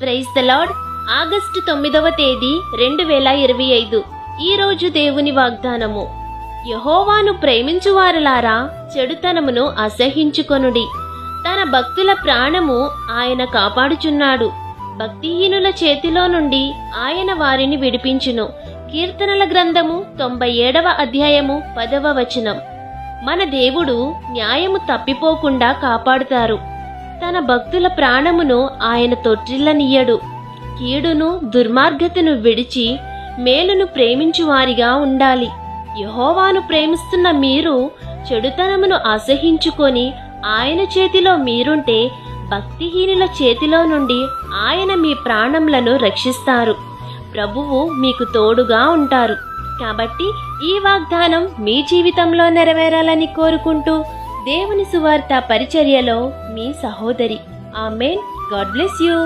Praise the lord. August 9వ తేదీ 2025. ఈరోజు దేవుని వాగ్దానము. యెహోవాను ప్రేమించువారలారా, చెడుతనమును అసహించుకొనుడి. తన భక్తుల ప్రాణము ఆయన కాపాడుచున్నాడు. భక్తిహీనుల చేతిలో నుండి ఆయన వారిని విడిపించును. కీర్తనల గ్రంథము 97వ అధ్యాయము 10వ వచనం. మన దేవుడు న్యాయము తప్పిపోకుండా కాపాడుతారు. తన భక్తుల ప్రాణమును ఆయన తొట్టిల్లనియ్యడు. కీడును దుర్మార్గతను విడిచి మేలును ప్రేమించువారిగా ఉండాలి. యెహోవాను ప్రేమిస్తున్న మీరు చెడుతనమును అసహించుకొని ఆయన చేతిలో మీరుంటే, భక్తిహీనుల చేతిలో నుండి ఆయన మీ ప్రాణములను రక్షిస్తారు. ప్రభువు మీకు తోడుగా ఉంటారు. కాబట్టి ఈ వాగ్దానం మీ జీవితంలో నెరవేరాలని కోరుకుంటూ, దేవుని సువార్త పరిచర్యలో మీ సహోదరి. ఆమేన్. God bless you.